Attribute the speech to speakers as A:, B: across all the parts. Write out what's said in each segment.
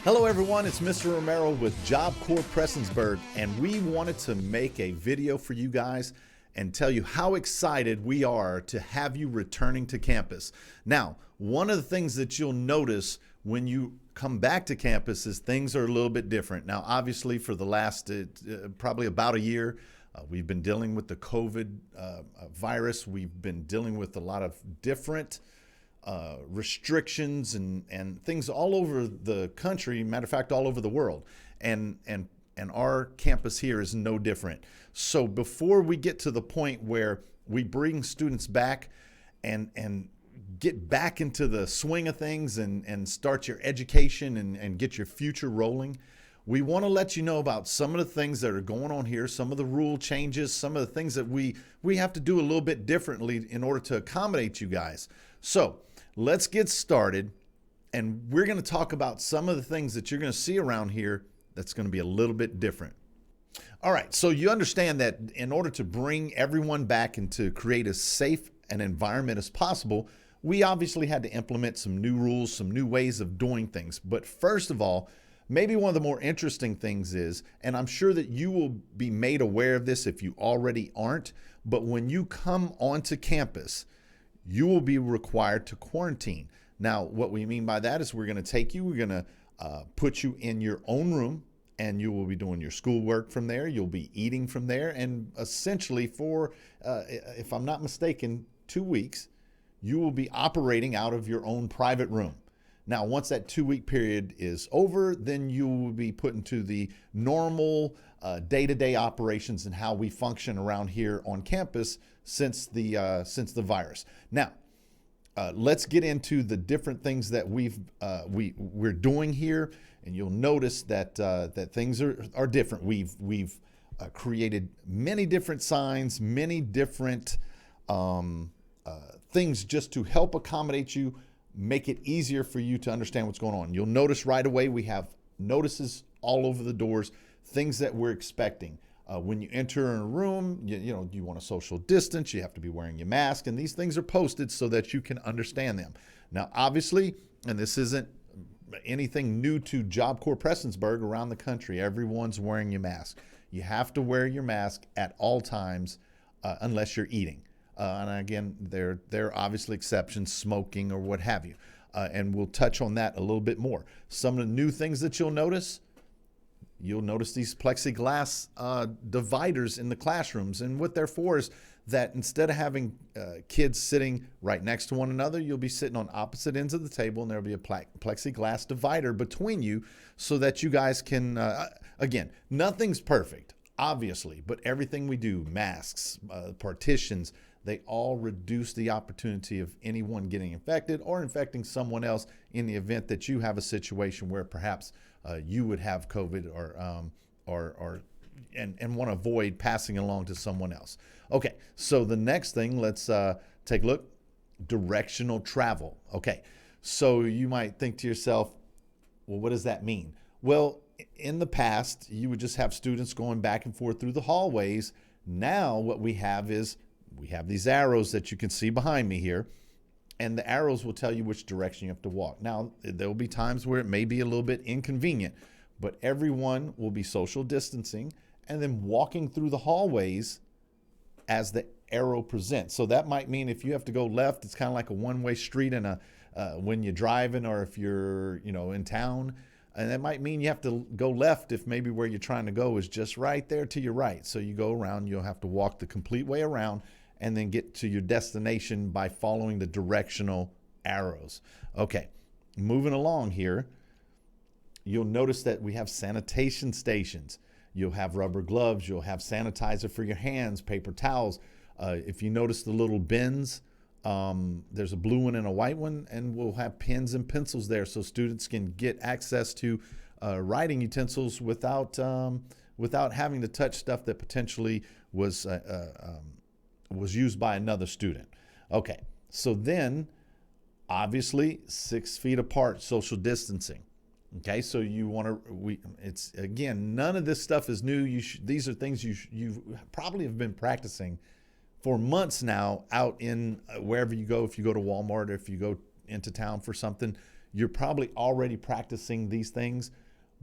A: Hello everyone, it's Mr. Romero with Job Corps Prestonsburg, and we wanted to make a video for you guys and tell you how excited we are to have you returning to campus. Now, one of the things that you'll notice when you come back to campus is things are a little bit different. Now, obviously for the last probably about a year, we've been dealing with the COVID virus. We've been dealing with a lot of different restrictions and things all over the country, matter of fact, all over the world. And our campus here is no different. So before we get to the point where we bring students back and get back into the swing of things and start your education and get your future rolling, we want to let you know about some of the things that are going on here, some of the rule changes, some of the things that we have to do a little bit differently in order to accommodate you guys. So let's get started, and we're going to talk about some of the things that you're going to see around here that's going to be a little bit different. All right, so you understand that in order to bring everyone back and to create as safe an environment as possible, we obviously had to implement some new rules, some new ways of doing things. But first of all, maybe one of the more interesting things is, and I'm sure that you will be made aware of this if you already aren't, but when you come onto campus, you will be required to quarantine. Now, what we mean by that is we're going to take you, we're going to put you in your own room, and you will be doing your schoolwork from there. You'll be eating from there, and essentially for, if I'm not mistaken, 2 weeks, you will be operating out of your own private room. Now, once that 2-week period is over, then you will be put into the normal day-to-day operations and how we function around here on campus since the virus. Now, let's get into the different things that we're doing here, and you'll notice that that things are different. We've created many different signs, many different things just to help accommodate you, make it easier for you to understand what's going on. You'll notice right away we have notices all over the doors, things that we're expecting. When you enter in a room, you want to social distance, you have to be wearing your mask, and these things are posted so that you can understand them. Now, obviously, and this isn't anything new to Job Corps Prestonsburg, around the country, everyone's wearing your mask. You have to wear your mask at all times unless you're eating. And again, there are obviously exceptions, smoking or what have you. And we'll touch on that a little bit more. Some of the new things that you'll notice these plexiglass dividers in the classrooms. And what they're for is that instead of having kids sitting right next to one another, you'll be sitting on opposite ends of the table, and there'll be a plexiglass divider between you so that you guys can, again, nothing's perfect, obviously, but everything we do, masks, partitions, they all reduce the opportunity of anyone getting infected or infecting someone else in the event that you have a situation where perhaps you would have COVID and want to avoid passing along to someone else. Okay, so the next thing, let's take a look. Directional travel. Okay, so you might think to yourself, well, what does that mean? Well, in the past, you would just have students going back and forth through the hallways. Now what we have is we have these arrows that you can see behind me here, and the arrows will tell you which direction you have to walk. Now, there will be times where it may be a little bit inconvenient, but everyone will be social distancing and then walking through the hallways as the arrow presents. So that might mean if you have to go left, it's kind of like a one-way street when you're driving, or if you're in town. And that might mean you have to go left if maybe where you're trying to go is just right there to your right. So you go around, you'll have to walk the complete way around and then get to your destination by following the directional arrows. Okay, moving along here, you'll notice that we have sanitation stations. You'll have rubber gloves, you'll have sanitizer for your hands, paper towels. If you notice the little bins, there's a blue one and a white one, and we'll have pens and pencils there so students can get access to writing utensils without having to touch stuff that potentially was used by another student. Okay, so then obviously 6 feet apart, social distancing. Okay, so you want to, it's again, none of this stuff is new. These are things you probably have been practicing for months now out in wherever you go. If you go to Walmart or if you go into town for something, You're probably already practicing these things,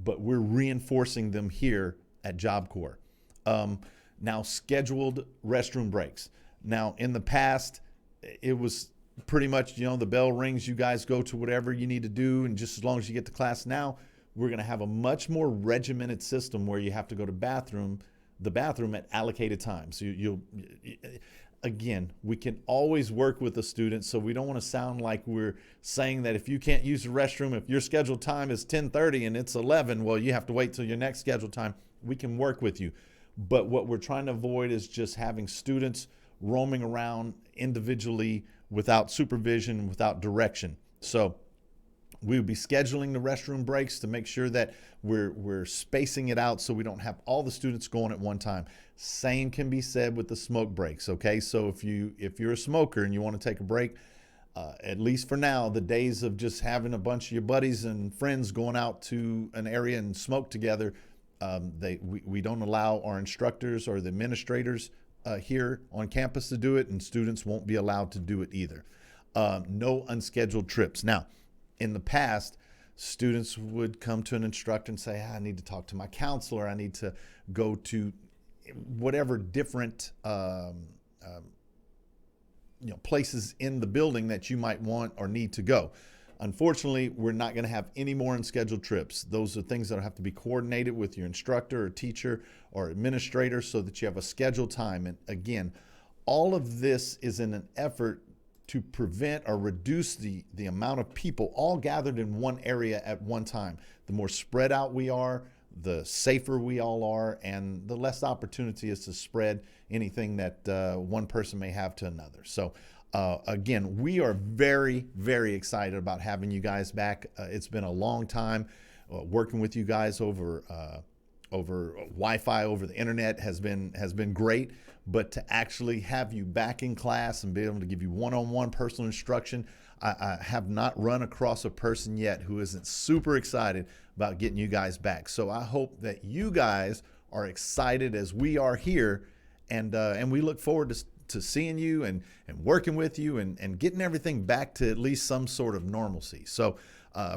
A: but we're reinforcing them here at Job Corps. Now, scheduled restroom breaks. Now, in the past, it was pretty much, the bell rings, you guys go to whatever you need to do, and just as long as you get to class. Now, we're going to have a much more regimented system where you have to go to the bathroom at allocated times. Again, we can always work with the students, so we don't want to sound like we're saying that if you can't use the restroom, if your scheduled time is 10:30 and it's 11, well, you have to wait till your next scheduled time. We can work with you. But what we're trying to avoid is just having students roaming around individually without supervision, without direction. So we would be scheduling the restroom breaks to make sure that we're spacing it out so we don't have all the students going at one time. Same can be said with the smoke breaks, okay? So if you're a smoker and you want to take a break, at least for now, the days of just having a bunch of your buddies and friends going out to an area and smoke together, we don't allow our instructors or the administrators here on campus to do it, and students won't be allowed to do it either. No unscheduled trips. Now, in the past, students would come to an instructor and say, I need to talk to my counselor. I need to go to whatever different places in the building that you might want or need to go. Unfortunately, we're not going to have any more unscheduled trips. Those are things that have to be coordinated with your instructor or teacher or administrator so that you have a scheduled time. And again, all of this is in an effort to prevent or reduce the amount of people all gathered in one area at one time. The more spread out we are, the safer we all are, and the less opportunity is to spread anything that one person may have to another. So again, we are very, very excited about having you guys back. It's been a long time. Working with you guys over Wi-Fi, over the internet has been great. But to actually have you back in class and be able to give you one-on-one personal instruction, I have not run across a person yet who isn't super excited about getting you guys back. So I hope that you guys are excited as we are here, and we look forward to seeing you and working with you and getting everything back to at least some sort of normalcy. So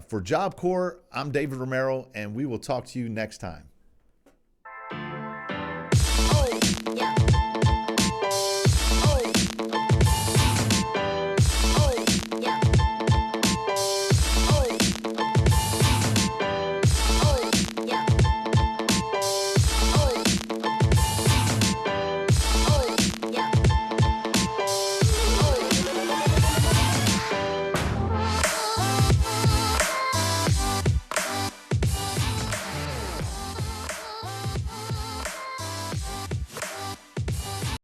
A: for Job Corps, I'm David Romero, and we will talk to you next time.